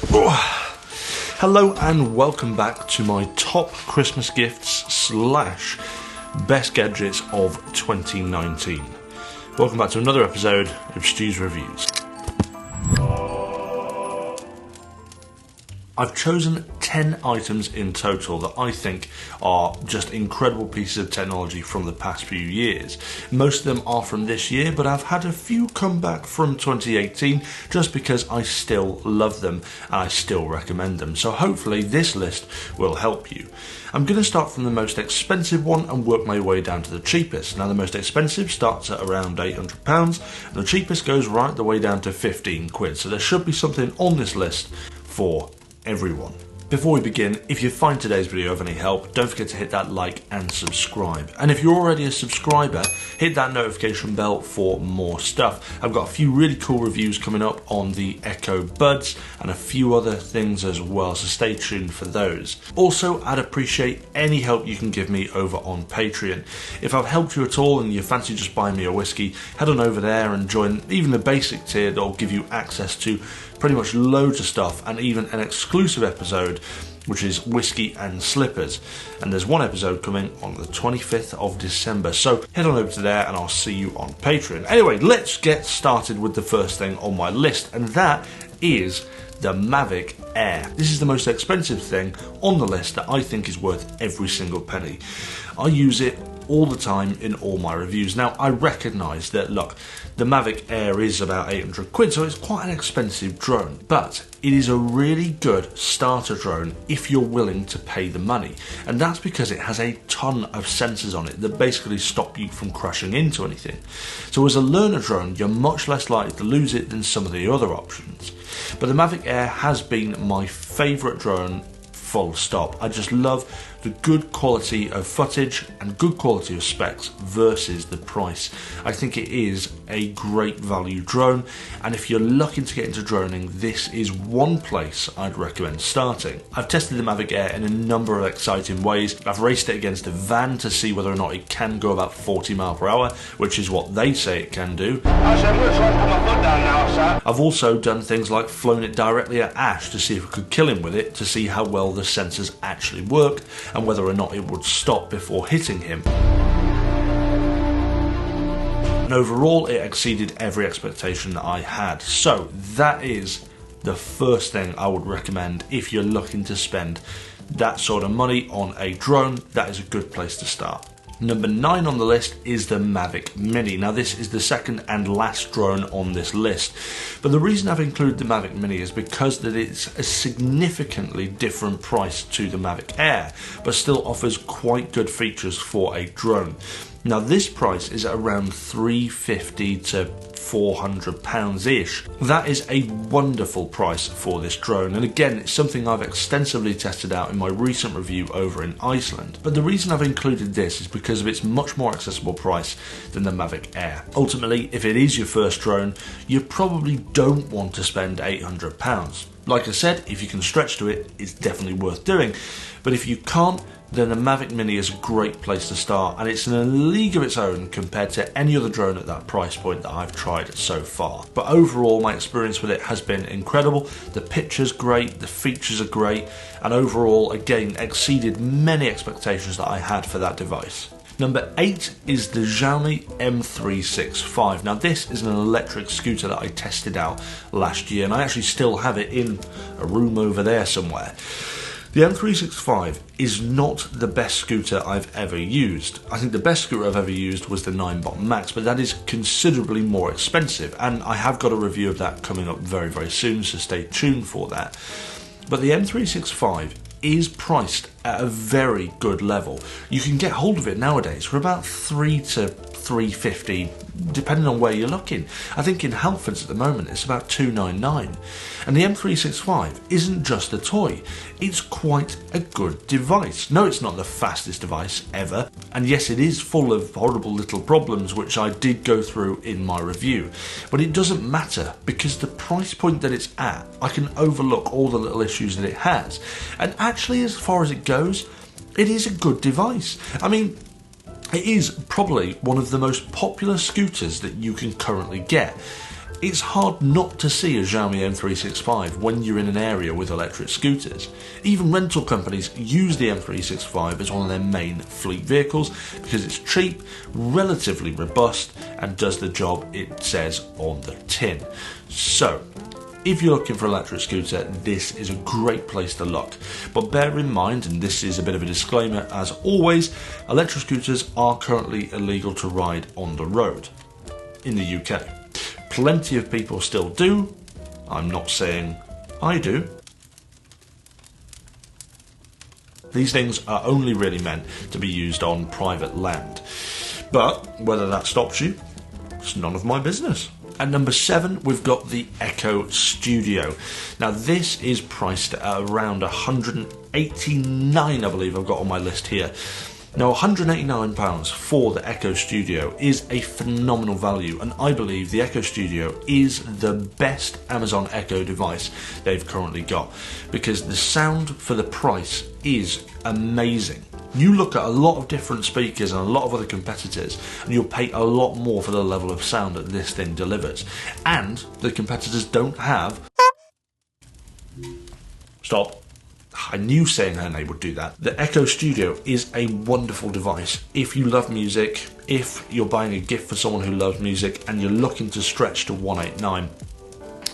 Hello and welcome back to my top Christmas gifts slash best gadgets of 2019. Welcome back to another episode of Stu's Reviews. I've chosen 10 items in total that I think are just incredible pieces of technology from the past few years. Most of them are from this year, but I've had a few come back from 2018 just because I still love them and I still recommend them. So hopefully this list will help you. I'm going to start from the most expensive one and work my way down to the cheapest. Now the most expensive starts at around £800 and the cheapest goes right the way down to 15 quid. So there should be something on this list for everyone. Before we begin, if you find today's video of any help, don't forget to hit that like and subscribe. And if you're already a subscriber, hit that notification bell for more stuff. I've got a few really cool reviews coming up on the Echo Buds and a few other things as well, so stay tuned for those. Also, I'd appreciate any help you can give me over on Patreon. If I've helped you at all and you fancy just buying me a whiskey, head on over there and join even the basic tier that'll give you access to pretty much loads of stuff and even an exclusive episode which is Whiskey and Slippers, and there's one episode coming on the 25th of December, so head on over to there and I'll see you on Patreon. Anyway, let's get started with the first thing on my list, and that is the MAVIC Air. This is the most expensive thing on the list that I think is worth every single penny. I use it all the time in all my reviews. Now I recognise that, look, the MAVIC Air is about 800 quid, so it's quite an expensive drone, but it is a really good starter drone if you're willing to pay the money, and that's because it has a ton of sensors on it that basically stop you from crashing into anything. So as a learner drone, you're much less likely to lose it than some of the other options. But the MAVIC Air has been my favourite drone, full stop. I just love the good quality of footage and good quality of specs versus the price. I think it is a great value drone, and if you're looking to get into droning, this is one place I'd recommend starting. I've tested the MAVIC Air in a number of exciting ways. I've raced it against a van to see whether or not it can go about 40 miles per hour, which is what they say it can do. I've also done things like flown it directly at Ash to see if I could kill him with it, to see how well the sensors actually worked and whether or not it would stop before hitting him. And overall, it exceeded every expectation that I had. So that is the first thing I would recommend if you're looking to spend that sort of money on a drone. That is a good place to start. Number 9 on the list is the MAVIC Mini. Now this is the second and last drone on this list, but the reason I've included the MAVIC Mini is because that it's a significantly different price to the MAVIC Air, but still offers quite good features for a drone. Now this price is at around £350 to £400-ish. That is a wonderful price for this drone, and again, it's something I've extensively tested out in my recent review over in Iceland. But the reason I've included this is because of its much more accessible price than the MAVIC Air. Ultimately, if it is your first drone, you probably don't want to spend £800. Like I said, if you can stretch to it, it's definitely worth doing. But if you can't, then the MAVIC Mini is a great place to start, and it's in a league of its own compared to any other drone at that price point that I've tried so far. But overall, my experience with it has been incredible. The picture's great, the features are great, and overall, again, exceeded many expectations that I had for that device. Number 8 is the XIAOMI M365. Now this is an electric scooter that I tested out last year, and I actually still have it in a room over there somewhere. The M365 is not the best scooter I've ever used. I think the best scooter I've ever used was the 9-bot Max, but that is considerably more expensive, and I have got a review of that coming up very, very soon, so stay tuned for that. But the M365 is priced at a very good level. You can get hold of it nowadays for about £3 to £350, depending on where you're looking. I think in Halfords at the moment it's about £299. And the M365 isn't just a toy, it's quite a good device. No, it's not the fastest device ever, and yes, it is full of horrible little problems which I did go through in my review, but it doesn't matter because the price point that it's at, I can overlook all the little issues that it has, and actually as far as it goes, it is a good device. I mean, it is probably one of the most popular scooters that you can currently get. It's hard not to see a Xiaomi M365 when you're in an area with electric scooters. Even rental companies use the M365 as one of their main fleet vehicles because it's cheap, relatively robust, and does the job it says on the tin. So, if you're looking for an electric scooter, this is a great place to look. But bear in mind, and this is a bit of a disclaimer as always, electric scooters are currently illegal to ride on the road in the UK. Plenty of people still do. I'm not saying I do. These things are only really meant to be used on private land. But whether that stops you, it's none of my business. At number 7, we've got the Echo Studio. Now this is priced at around £189, I believe I've got on my list here. Now £189 for the Echo Studio is a phenomenal value, and I believe the Echo Studio is the best Amazon Echo device they've currently got, because the sound for the price is amazing. You look at a lot of different speakers and a lot of other competitors, and you'll pay a lot more for the level of sound that this thing delivers. And the competitors don't have... Stop. I knew saying her name would do that. The Echo Studio is a wonderful device. If you love music, if you're buying a gift for someone who loves music and you're looking to stretch to 189,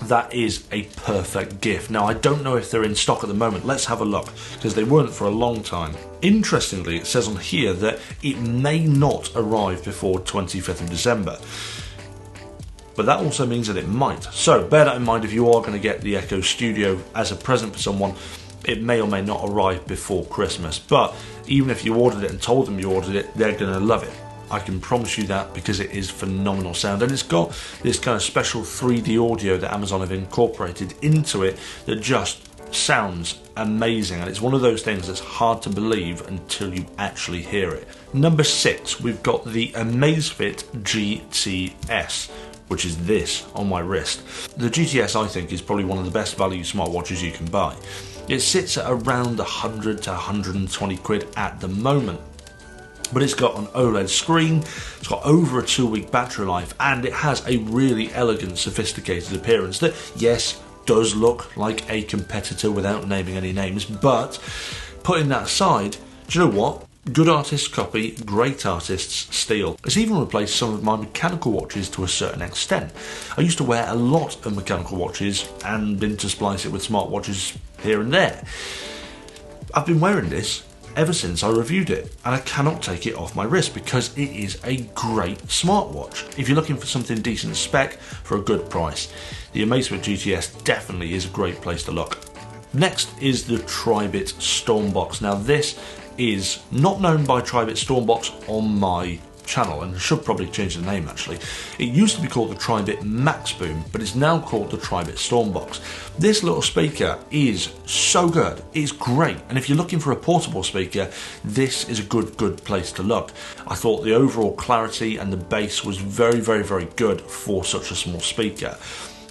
that is a perfect gift. Now I don't know if they're in stock at the moment. Let's have a look, because they weren't for a long time. Interestingly, it says on here that it may not arrive before 25th of December. But that also means that it might. So bear that in mind if you are going to get the Echo Studio as a present for someone. It may or may not arrive before Christmas, but even if you ordered it and told them you ordered it, they're going to love it. I can promise you that, because it is phenomenal sound, and it's got this kind of special 3D audio that Amazon have incorporated into it that just sounds amazing, and it's one of those things that's hard to believe until you actually hear it. Number 6, we've got the Amazefit GTS, which is this on my wrist. The GTS, I think, is probably one of the best value smartwatches you can buy. It sits at around 100 to 120 quid at the moment. But it's got an OLED screen, it's got over a 2-week battery life, and it has a really elegant, sophisticated appearance that, yes, does look like a competitor without naming any names, but putting that aside, do you know what? Good artists copy, great artists steal. It's even replaced some of my mechanical watches to a certain extent. I used to wear a lot of mechanical watches and intersplice it with smartwatches here and there. I've been wearing this ever since I reviewed it, and I cannot take it off my wrist because it is a great smartwatch. If you're looking for something decent spec for a good price, the Amazebit GTS definitely is a great place to look. Next is the Tribeit STORMBOX. Now this is not known by Tribeit STORMBOX on my channel, and should probably change the name actually. It used to be called the Tribeit MAXBOOM, but it's now called the Tribeit STORMBOX. This little speaker is so good, it's great, and if you're looking for a portable speaker, this is a good place to look. I thought the overall clarity and the bass was very good for such a small speaker.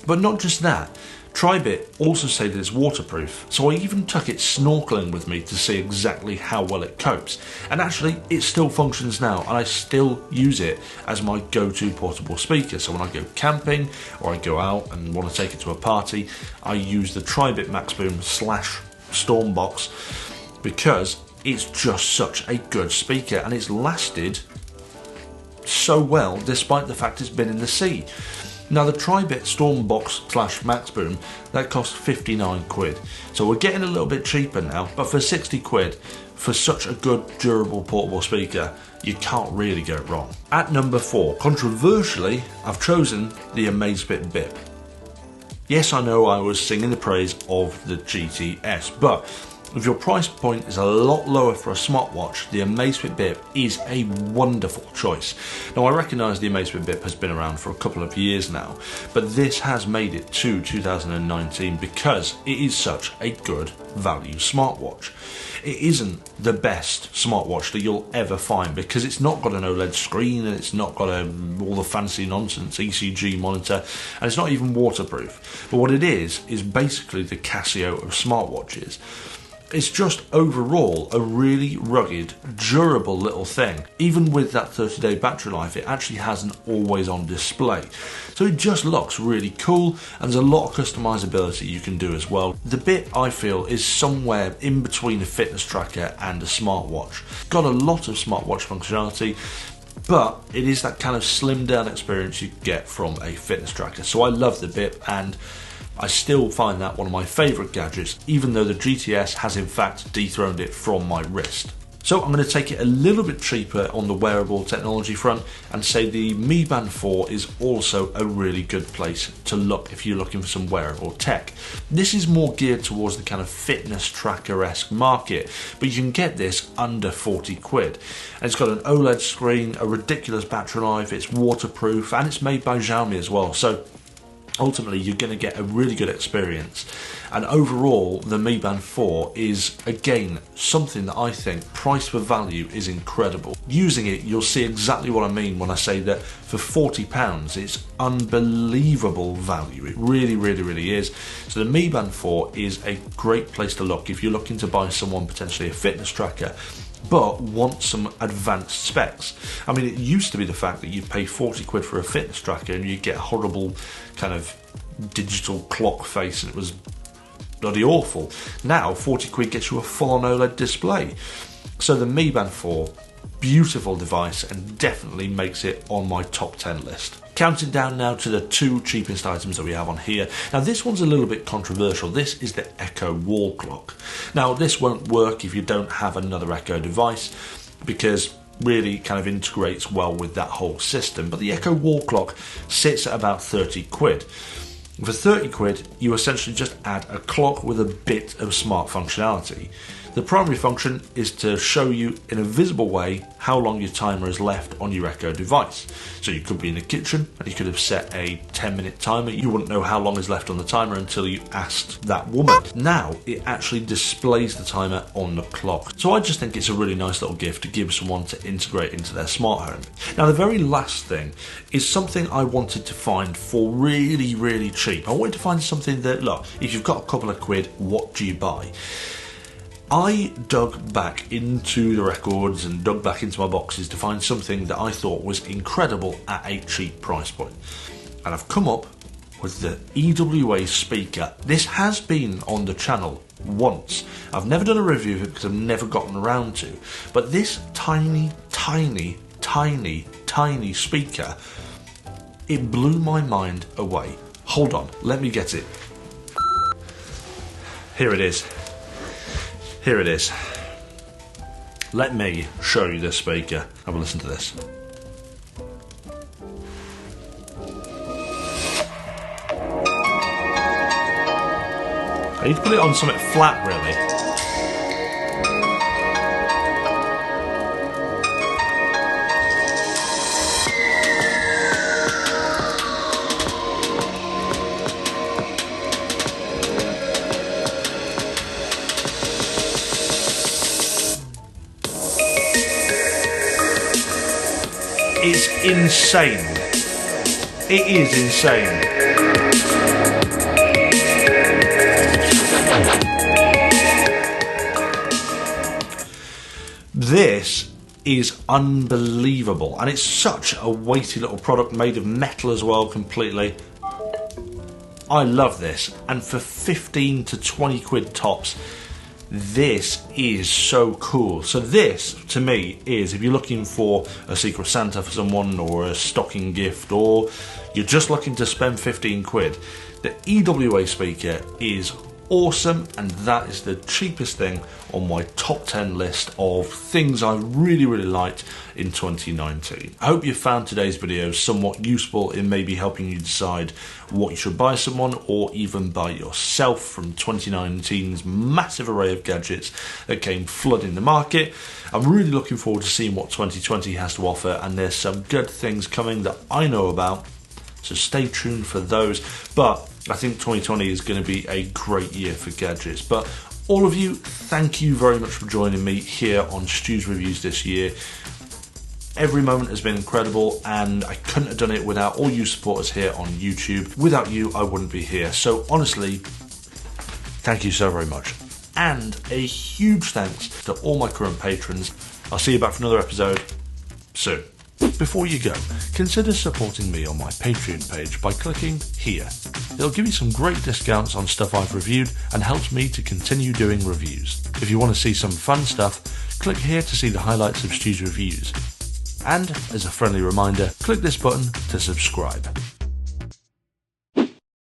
But not just that, Tribeit also say that it's waterproof, so I even took it snorkeling with me to see exactly how well it copes. And actually, it still functions now, and I still use it as my go-to portable speaker. So when I go camping, or I go out and want to take it to a party, I use the Tribeit MAXBOOM / STORMBOX because it's just such a good speaker, and it's lasted so well despite the fact it's been in the sea. Now the Tribeit STORMBOX / MAXBOOM, that cost 59 quid. So we're getting a little bit cheaper now, but for 60 quid, for such a good durable portable speaker, you can't really go wrong. At number 4, controversially, I've chosen the Amazebit BIP. Yes, I know I was singing the praise of the GTS, but if your price point is a lot lower for a smartwatch, the Amazfit BIP is a wonderful choice. Now I recognise the Amazfit BIP has been around for a couple of years now, but this has made it to 2019 because it is such a good value smartwatch. It isn't the best smartwatch that you'll ever find because it's not got an OLED screen and it's not got all the fancy nonsense ECG monitor, and it's not even waterproof. But what it is basically the Casio of smartwatches. It's just overall a really rugged, durable little thing. Even with that 30-day battery life, it actually has an always-on display. So it just looks really cool, and there's a lot of customizability you can do as well. The bit, I feel, is somewhere in between a fitness tracker and a smartwatch. Got a lot of smartwatch functionality, but it is that kind of slimmed down experience you get from a fitness tracker. So I love the bit, and I still find that one of my favourite gadgets, even though the GTS has in fact dethroned it from my wrist. So I'm going to take it a little bit cheaper on the wearable technology front and say the Mi Band 4 is also a really good place to look if you're looking for some wearable tech. This is more geared towards the kind of fitness tracker-esque market, but you can get this under 40 quid. And it's got an OLED screen, a ridiculous battery life, it's waterproof, and it's made by XIAOMI as well. So ultimately, you're going to get a really good experience. And overall, the Mi Band 4 is, again, something that I think, price for value, is incredible. Using it, you'll see exactly what I mean when I say that for £40, it's unbelievable value. It really, really, really is. So the Mi Band 4 is a great place to look if you're looking to buy someone potentially a fitness tracker, but want some advanced specs. I mean, it used to be the fact that you'd pay 40 quid for a fitness tracker and you'd get a horrible kind of digital clock face and it was bloody awful. Now 40 quid gets you a full-on OLED display. So the Mi Band 4, beautiful device, and definitely makes it on my top 10 list. Counting down now to the two cheapest items that we have on here. Now this one's a little bit controversial. This is the Echo wall clock. Now this won't work if you don't have another Echo device, because really kind of integrates well with that whole system. But the Echo wall clock sits at about 30 quid. For 30 quid, you essentially just add a clock with a bit of smart functionality. The primary function is to show you in a visible way how long your timer is left on your Echo device. So you could be in the kitchen and you could have set a 10-minute timer. You wouldn't know how long is left on the timer until you asked that woman. Now it actually displays the timer on the clock. So I just think it's a really nice little gift to give someone to integrate into their smart home. Now the very last thing is something I wanted to find for really, really cheap. I wanted to find something that, look, if you've got a couple of quid, what do you buy? I dug back into the records and dug back into my boxes to find something that I thought was incredible at a cheap price point. And I've come up with the EWA speaker. This has been on the channel once. I've never done a review of it because I've never gotten around to. But this tiny, tiny, tiny, tiny speaker, it blew my mind away. Hold on, let me get it. Here it is. Here it is. Let me show you this speaker. Have a listen to this. I need to put it on something flat, really. It's insane. It is insane. This is unbelievable, and it's such a weighty little product made of metal as well, completely. I love this, and for 15 to 20 quid tops, this is so cool. So this, to me, is, if you're looking for a Secret Santa for someone, or a stocking gift, or you're just looking to spend 15 quid, the EWA speaker is awesome, and that is the cheapest thing on my top 10 list of things I really, really liked in 2019. I hope you found today's video somewhat useful in maybe helping you decide what you should buy someone, or even buy yourself, from 2019's massive array of gadgets that came flooding the market. I'm really looking forward to seeing what 2020 has to offer, and there's some good things coming that I know about, so stay tuned for those. But I think 2020 is going to be a great year for gadgets. But all of you, thank you very much for joining me here on Stu's Reviews this year. Every moment has been incredible, and I couldn't have done it without all you supporters here on YouTube. Without you, I wouldn't be here. So honestly, thank you so very much. and a huge thanks to all my current patrons. I'll see you back for another episode soon. Before you go, consider supporting me on my Patreon page by clicking here. It'll give you some great discounts on stuff I've reviewed and helps me to continue doing reviews. If you want to see some fun stuff, click here to see the highlights of Stu's reviews. And, as a friendly reminder, click this button to subscribe.